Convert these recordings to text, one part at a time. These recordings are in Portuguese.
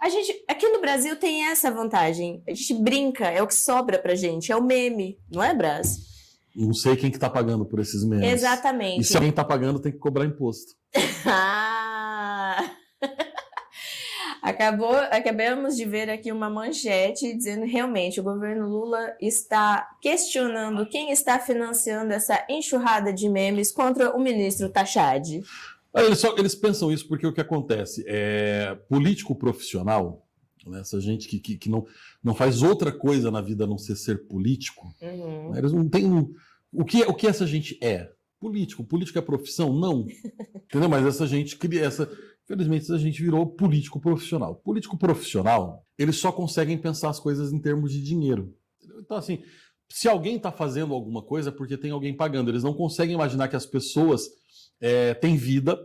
A gente, aqui no Brasil tem essa vantagem. A gente brinca, é o que sobra pra gente, é o meme, não é, Brás? Não sei quem que tá pagando por esses memes. Exatamente. E se alguém tá pagando, tem que cobrar imposto. Ah! Acabamos de ver aqui uma manchete dizendo realmente o governo Lula está questionando quem está financiando essa enxurrada de memes contra o ministro Tachad. Eles pensam isso porque o que acontece é político profissional, né, essa gente que não faz outra coisa na vida a não ser político, né, eles não têm. O que essa gente é? Político. Político é profissão? Não. Entendeu? Mas essa gente cria infelizmente, essa gente virou político profissional. Político profissional, eles só conseguem pensar as coisas em termos de dinheiro. Então, assim, se alguém está fazendo alguma coisa é porque tem alguém pagando. Eles não conseguem imaginar que as pessoas têm vida,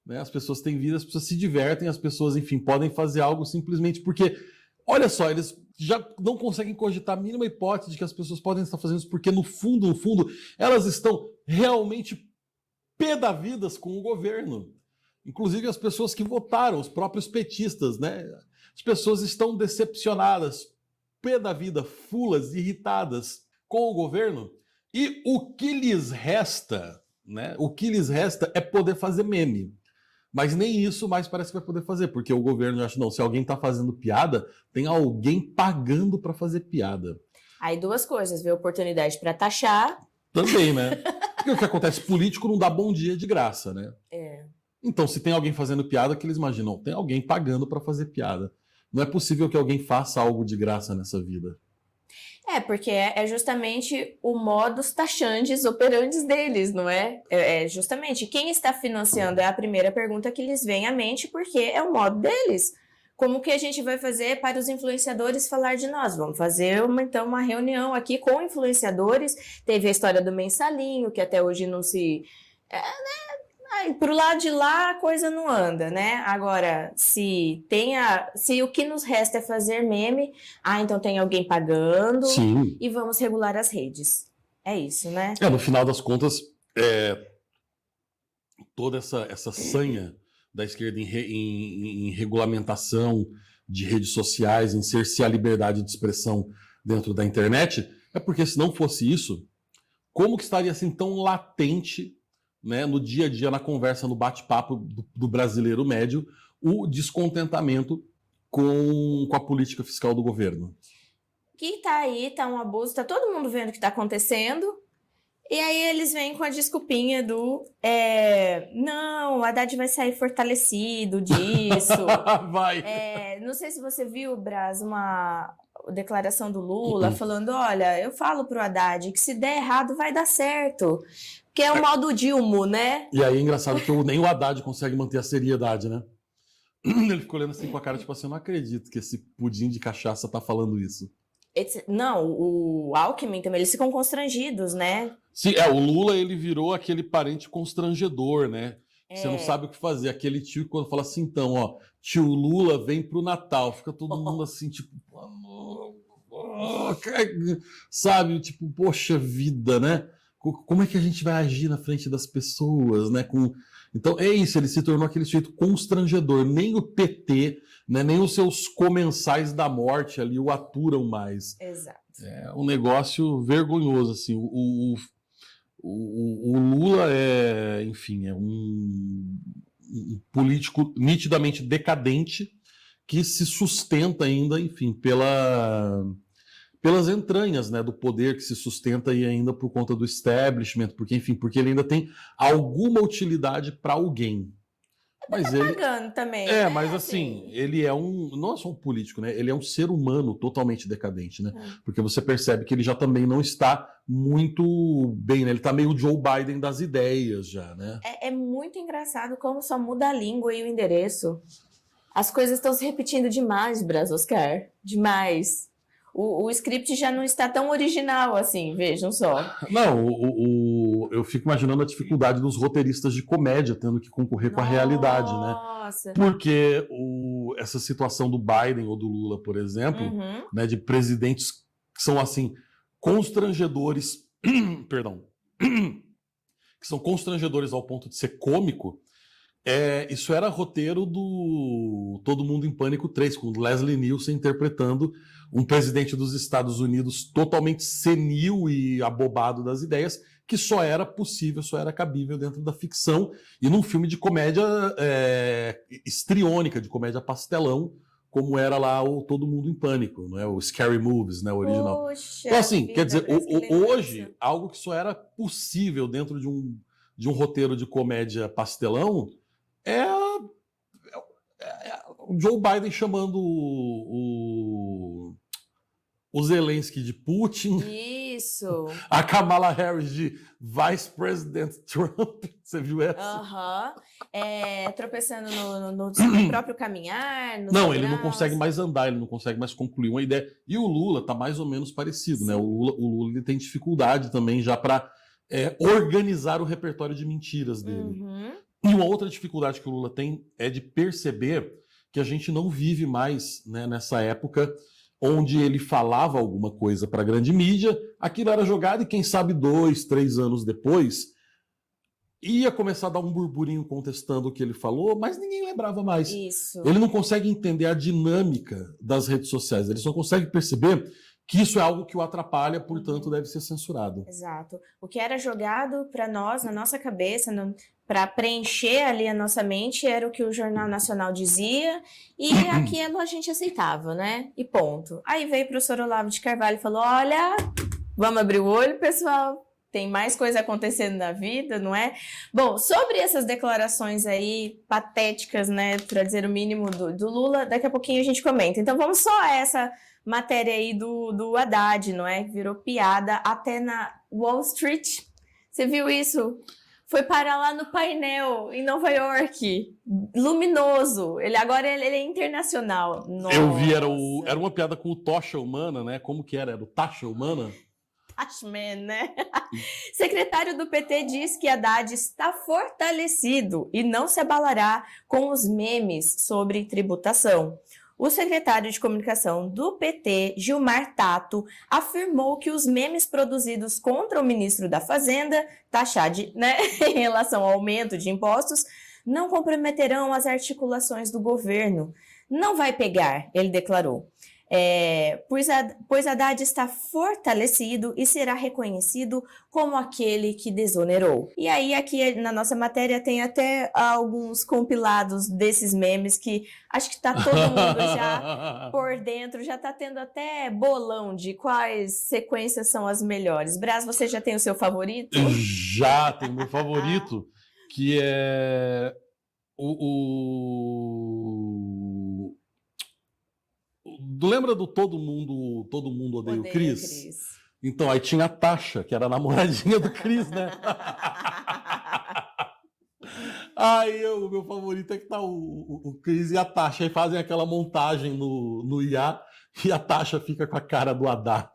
né? As pessoas têm vida, as pessoas se divertem, as pessoas, enfim, podem fazer algo simplesmente porque, olha só, eles já não conseguem cogitar a mínima hipótese de que as pessoas podem estar fazendo isso porque, no fundo, elas estão realmente pé da vidas com o governo. Inclusive as pessoas que votaram, os próprios petistas, né? As pessoas estão decepcionadas, pé da vida, fulas, irritadas com o governo. E o que lhes resta, né? O que lhes resta é poder fazer meme. Mas nem isso mais parece que vai poder fazer, porque o governo acha, não, se alguém está fazendo piada, tem alguém pagando para fazer piada. Aí duas coisas, ver oportunidade para taxar. Também, né? Porque o que acontece, político não dá bom dia de graça, né? É. Então, se tem alguém fazendo piada, que eles imaginam, tem alguém pagando para fazer piada. Não é possível que alguém faça algo de graça nessa vida. Porque é justamente o modus taxandis operandis deles, não é? É justamente quem está financiando é a primeira pergunta que lhes vem à mente, porque é o modo deles. Como que a gente vai fazer para os influenciadores falar de nós? Vamos fazer uma reunião aqui com influenciadores. Teve a história do mensalinho, que até hoje não se... Pro lado de lá a coisa não anda, né? Agora, se o que nos resta é fazer meme, então tem alguém pagando. Sim. E vamos regular as redes. É isso, né? No final das contas, toda essa sanha da esquerda em regulamentação de redes sociais, em cercear a liberdade de expressão dentro da internet, é porque se não fosse isso, como que estaria assim tão latente, né, no dia a dia, na conversa, no bate-papo do brasileiro médio, o descontentamento com a política fiscal do governo? Que tá aí, tá um abuso, tá todo mundo vendo o que tá acontecendo. E aí eles vêm com a desculpinha do não, o Haddad vai sair fortalecido disso. Vai! Não sei se você viu, Braz, uma declaração do Lula falando, olha, eu falo pro Haddad que se der errado vai dar certo. Que é o modo Dilma, né? E aí é engraçado que nem o Haddad consegue manter a seriedade, né? Ele ficou olhando assim com a cara, tipo assim, eu não acredito que esse pudim de cachaça tá falando isso. Não, o Alckmin também, eles ficam constrangidos, né? Sim, o Lula, ele virou aquele parente constrangedor, né? Você não sabe o que fazer. Aquele tio que quando fala assim, então, ó, tio Lula vem pro Natal. Fica todo mundo assim, tipo... sabe? Tipo, poxa vida, né? Como é que a gente vai agir na frente das pessoas, né? Então é isso, ele se tornou aquele sujeito constrangedor. Nem o PT, né, nem os seus comensais da morte ali o aturam mais. Exato. É um negócio vergonhoso, assim. O Lula enfim, é um político nitidamente decadente que se sustenta ainda, enfim, pelas entranhas, né, do poder, que se sustenta aí ainda por conta do establishment, porque ele ainda tem alguma utilidade para alguém. Mas ele pagando também. mas assim, ele não é só um político, né? Ele é um ser humano totalmente decadente, né? Porque você percebe que ele já também não está muito bem, né? Ele está meio Joe Biden das ideias já, né? É muito engraçado como só muda a língua e o endereço. As coisas estão se repetindo demais, Braz, Oscar. Demais. O script já não está tão original assim, vejam só. Não, eu fico imaginando a dificuldade dos roteiristas de comédia tendo que concorrer com a realidade, né? Nossa. Porque essa situação do Biden ou do Lula, por exemplo, né, de presidentes que são assim constrangedores, perdão, que são constrangedores ao ponto de ser cômico, Isso era roteiro do Todo Mundo em Pânico 3, com Leslie Nielsen interpretando um presidente dos Estados Unidos totalmente senil e abobado das ideias, que só era possível, só era cabível dentro da ficção e num filme de comédia histriônica, de comédia pastelão, como era lá o Todo Mundo em Pânico, não é? O Scary Movies, né, o original. Poxa, então, assim, quer dizer, hoje, lembrança. algo que só era possível dentro de um roteiro de comédia pastelão é o Joe Biden chamando o Zelensky de Putin. Isso. A Kamala Harris de Vice President Trump. Você viu essa? Aham. Tropeçando no próprio caminhar. Não, ele não consegue mais andar, ele não consegue mais concluir uma ideia. E o Lula está mais ou menos parecido, Sim. né? O Lula ele tem dificuldade também já para organizar o repertório de mentiras dele. Uhum. E uma outra dificuldade que o Lula tem é de perceber que a gente não vive mais, né, nessa época onde ele falava alguma coisa para a grande mídia, aquilo era jogado e quem sabe 2, 3 anos depois ia começar a dar um burburinho contestando o que ele falou, mas ninguém lembrava mais. Isso. Ele não consegue entender a dinâmica das redes sociais, ele só consegue perceber que isso é algo que o atrapalha, portanto deve ser censurado. Exato. O que era jogado para nós, na nossa cabeça, para preencher ali a nossa mente, era o que o Jornal Nacional dizia e aquilo a gente aceitava, né? E ponto. Aí veio o professor Olavo de Carvalho e falou, olha, vamos abrir o olho, pessoal, tem mais coisa acontecendo na vida, não é? Bom, sobre essas declarações aí patéticas, né, para dizer o mínimo do Lula, daqui a pouquinho a gente comenta. Então vamos só a essa matéria aí do Haddad, não é? Virou piada até na Wall Street. Você viu isso? Foi parar lá no painel em Nova York. Luminoso. Agora ele é internacional. Nossa. Eu vi, era uma piada com o Tocha Humana, né? Como que era? Era o Taxa Humana? Tachman, né? Secretário do PT diz que Haddad está fortalecido e não se abalará com os memes sobre tributação. O secretário de comunicação do PT, Gilmar Tato, afirmou que os memes produzidos contra o ministro da Fazenda, Taxad, né, em relação ao aumento de impostos, não comprometerão as articulações do governo. Não vai pegar, ele declarou. Pois Haddad está fortalecido e será reconhecido como aquele que desonerou. E aí aqui na nossa matéria tem até alguns compilados desses memes que acho que está todo mundo já por dentro, já está tendo até bolão de quais sequências são as melhores. Braz, você já tem o seu favorito? Já tem o meu favorito, que é lembra do Todo Mundo Odeia o Chris? Então, aí tinha a Tasha, que era a namoradinha do Chris, né? Aí o meu favorito é que tá o Chris e a Tasha, aí fazem aquela montagem no IA e a Tasha fica com a cara do Haddad.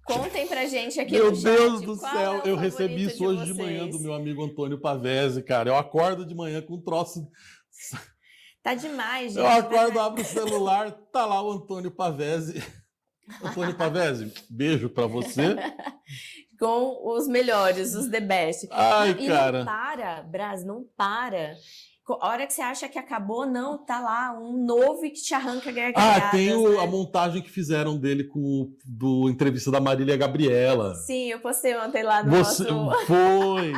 Contem pra gente aqui meu no chat. Meu Deus do qual céu, é o eu recebi isso hoje vocês? de manhã do meu amigo Antônio Pavese, cara. Eu acordo de manhã com um troço... Tá demais, gente. Eu acordo, abro o celular, tá lá o Antônio Pavese. Antônio Pavese, beijo pra você. Com os melhores, os the best. Ai, e cara. não para, Braz, não para. A hora que você acha que acabou, não, tá lá um novo que te arranca gargalhadas. Tem né? a montagem que fizeram dele do entrevista da Marília Gabriela. Sim, eu postei ontem lá no nosso... Foi!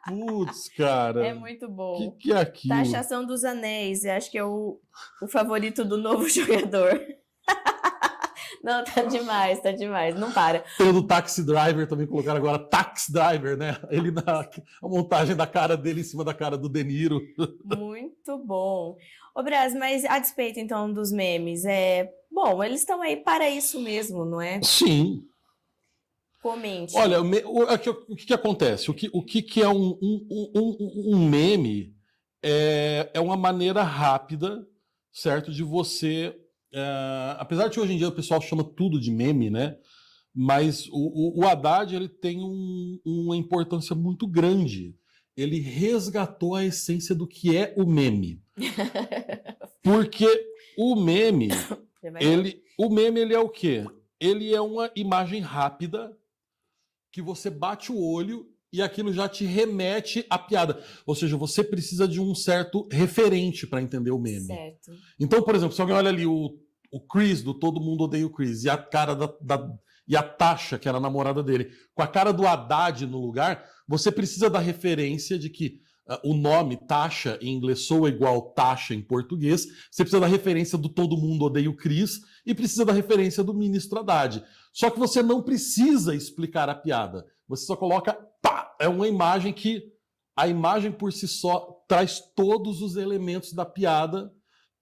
Putz, cara. É muito bom. Que é aquilo? Taxação dos Anéis, eu acho que é o favorito do novo jogador. Não, tá demais, não para. Tem o do Taxi Driver, também colocaram agora Taxi Driver, né? Ele a montagem da cara dele em cima da cara do De Niro. Muito bom. Ô, Braz, mas a despeito, então, dos memes, bom, eles estão aí para isso mesmo, não é? Sim. Comente. Olha, o que acontece? O que é um meme? É uma maneira rápida, certo, de você... apesar de hoje em dia o pessoal chama tudo de meme, né? Mas o Haddad ele tem uma importância muito grande. Ele resgatou a essência do que é o meme. Porque o meme, ele é o quê? Ele é uma imagem rápida que você bate o olho e aquilo já te remete à piada. Ou seja, você precisa de um certo referente para entender o meme. Certo. Então, por exemplo, se alguém olha ali o Chris, do Todo Mundo Odeia o Chris, e a cara e a Tasha, que era a namorada dele, com a cara do Haddad no lugar, você precisa da referência de que o nome Tasha em inglês soa igual Tasha em português, você precisa da referência do Todo Mundo Odeia o Chris e precisa da referência do ministro Haddad. Só que você não precisa explicar a piada. Você só coloca, pá, é uma imagem que a imagem por si só traz todos os elementos da piada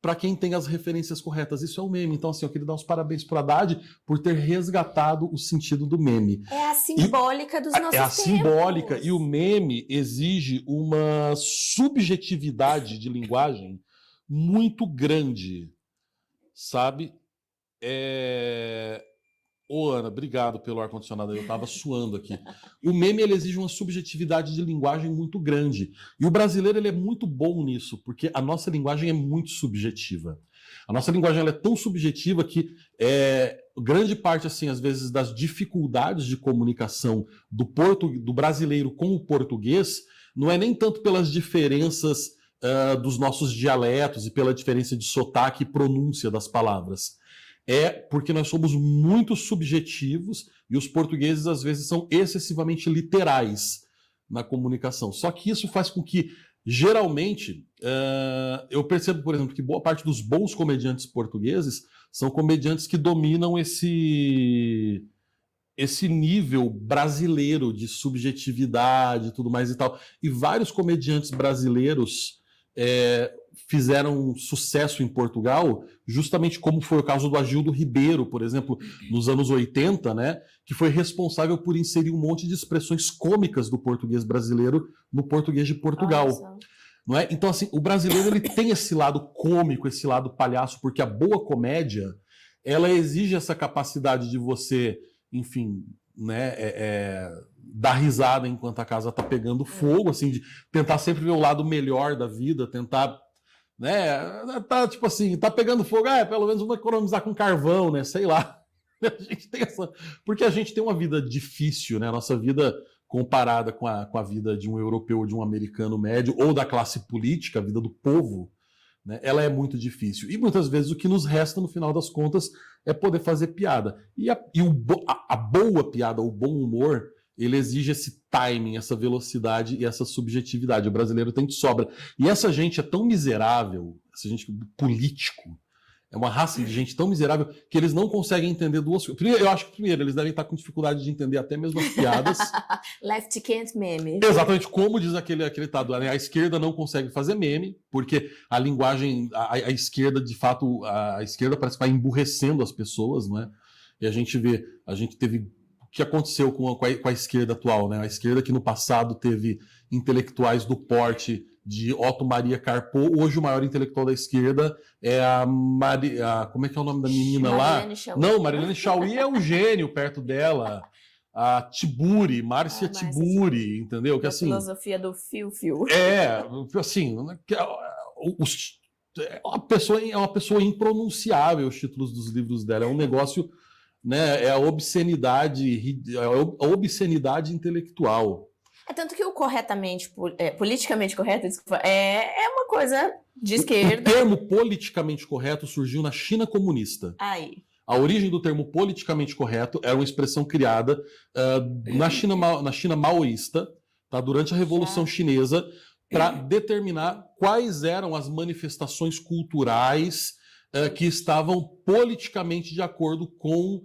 para quem tem as referências corretas. Isso é o meme. Então, assim, eu queria dar uns parabéns para o Haddad por ter resgatado o sentido do meme. É a simbólica dos nossos tempos. É a simbólica. E o meme exige uma subjetividade de linguagem muito grande, sabe? Ô, Ana, obrigado pelo ar-condicionado. Eu tava suando aqui. O meme, ele exige uma subjetividade de linguagem muito grande. E o brasileiro, ele é muito bom nisso, porque a nossa linguagem é muito subjetiva. A nossa linguagem, ela é tão subjetiva que grande parte, assim, às vezes, das dificuldades de comunicação do brasileiro com o português não é nem tanto pelas diferenças dos nossos dialetos e pela diferença de sotaque e pronúncia das palavras. É porque nós somos muito subjetivos e os portugueses, às vezes, são excessivamente literais na comunicação. Só que isso faz com que, geralmente, eu percebo, por exemplo, que boa parte dos bons comediantes portugueses são comediantes que dominam esse nível brasileiro de subjetividade e tudo mais e tal. E vários comediantes brasileiros fizeram sucesso em Portugal, justamente como foi o caso do Agildo Ribeiro, por exemplo, nos anos 80, né, que foi responsável por inserir um monte de expressões cômicas do português brasileiro no português de Portugal. Não é? Então, assim, o brasileiro, ele tem esse lado cômico, esse lado palhaço, porque a boa comédia, ela exige essa capacidade de você, enfim, né, dar risada enquanto a casa tá pegando fogo, assim, de tentar sempre ver o lado melhor da vida, tentar, né, tá tipo assim, tá pegando fogo, pelo menos vamos economizar com carvão, né, sei lá. A gente tem porque a gente tem uma vida difícil, né, a nossa vida comparada com a vida de um europeu ou de um americano médio, ou da classe política, a vida do povo, né, ela é muito difícil. E muitas vezes o que nos resta, no final das contas, é poder fazer piada. E a boa piada, o bom humor, ele exige esse timing, essa velocidade e essa subjetividade. O brasileiro tem de sobra. E essa gente é tão miserável, essa gente político, é uma raça de gente tão miserável que eles não conseguem entender duas coisas. Eu acho que, primeiro, eles devem estar com dificuldade de entender até mesmo as piadas. Left can't meme. Exatamente, como diz aquele ditado, né? A esquerda não consegue fazer meme, porque a linguagem, a esquerda, de fato, a esquerda parece que vai emburrecendo as pessoas, não é? E a gente teve o que aconteceu com a esquerda atual, né? A esquerda que no passado teve intelectuais do porte de Otto Maria Carpo, hoje o maior intelectual da esquerda é como é que é o nome da menina Marilene lá? Chauí. Não, Marilene Chauí é um gênio perto dela. A Tiburi, Márcia Tiburi, entendeu? Que, assim, filosofia do fio-fio. Assim, é uma pessoa impronunciável os títulos dos livros dela, é um negócio, né, é a obscenidade intelectual. Tanto que o politicamente correto, desculpa, é uma coisa de esquerda. O termo politicamente correto surgiu na China comunista. Aí. A origem do termo politicamente correto era uma expressão criada na China maoísta, tá, durante a Revolução Chinesa, para determinar quais eram as manifestações culturais que estavam politicamente de acordo com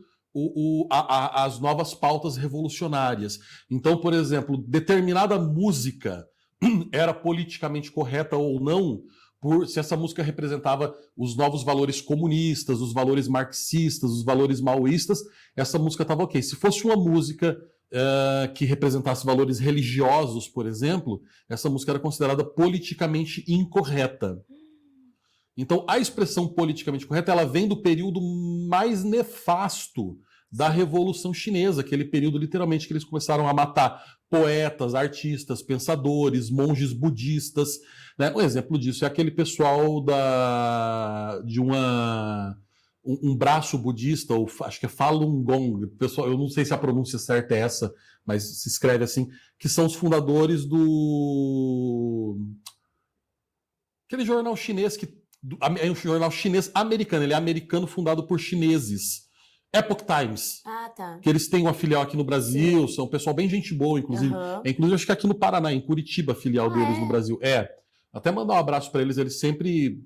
as novas pautas revolucionárias. Então, por exemplo, determinada música era politicamente correta ou não, se essa música representava os novos valores comunistas, os valores marxistas, os valores maoístas, essa música estava ok. Se fosse uma música que representasse valores religiosos, por exemplo, essa música era considerada politicamente incorreta. Então, a expressão politicamente correta, ela vem do período mais nefasto da Revolução Chinesa, aquele período, literalmente, que eles começaram a matar poetas, artistas, pensadores, monges budistas, né? Um exemplo disso é aquele pessoal de um braço budista, ou acho que é Falun Gong, pessoal, eu não sei se a pronúncia certa é essa, mas se escreve assim, que são os fundadores do... aquele jornal chinês, é um jornal chinês americano, ele é americano fundado por chineses. Epoch Times. Ah, tá. Que eles têm uma filial aqui no Brasil, são um pessoal bem gente boa, inclusive. Inclusive, acho que aqui no Paraná, em Curitiba, a filial deles no Brasil. Até mandar um abraço para eles sempre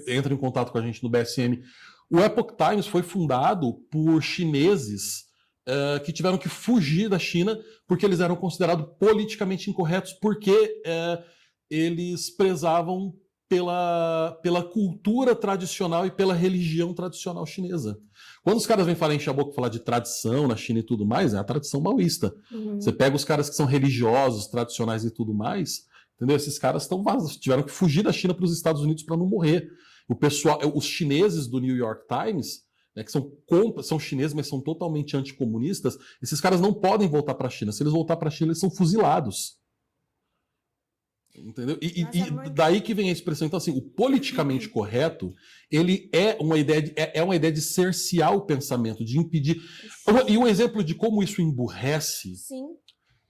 entram em contato com a gente no BSM. O Epoch Times foi fundado por chineses que tiveram que fugir da China porque eles eram considerados politicamente incorretos, porque eles prezavam pela cultura tradicional e pela religião tradicional chinesa. Quando os caras vêm encher a boca e falar de tradição na China e tudo mais, é a tradição maoísta. Você pega os caras que são religiosos, tradicionais e tudo mais, entendeu? Esses caras estão vazados, tiveram que fugir da China para os Estados Unidos para não morrer. Os chineses do New York Times, né, que são chineses, mas são totalmente anticomunistas, esses caras não podem voltar para a China. Se eles voltar para a China, eles são fuzilados. Entendeu? E daí que vem a expressão. Então, assim, o politicamente correto, ele é uma ideia de cercear o pensamento, de impedir. E um exemplo de como isso emburrece, Sim.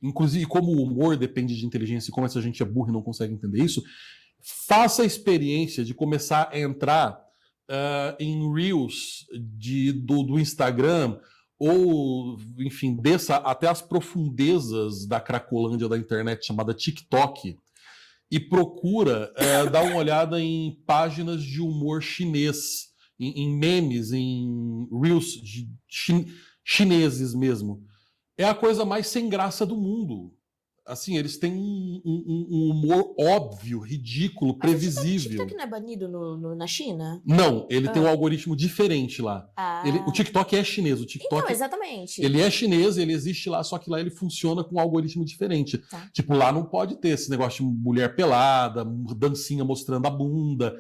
Inclusive como o humor depende de inteligência e como essa gente é burra e não consegue entender isso, faça a experiência de começar a entrar em Reels do Instagram, ou, enfim, desça até as profundezas da cracolândia da internet chamada TikTok, e procura dar uma olhada em páginas de humor chinês, em memes, em reels chineses mesmo. É a coisa mais sem graça do mundo. Assim, eles têm um humor óbvio, ridículo, previsível. O TikTok não é banido na China? Não, ele tem um algoritmo diferente lá. O TikTok é chinês. O TikTok, então, exatamente. Ele é chinês, ele existe lá, só que lá ele funciona com um algoritmo diferente. Tipo, lá não pode ter esse negócio de mulher pelada, dancinha mostrando a bunda.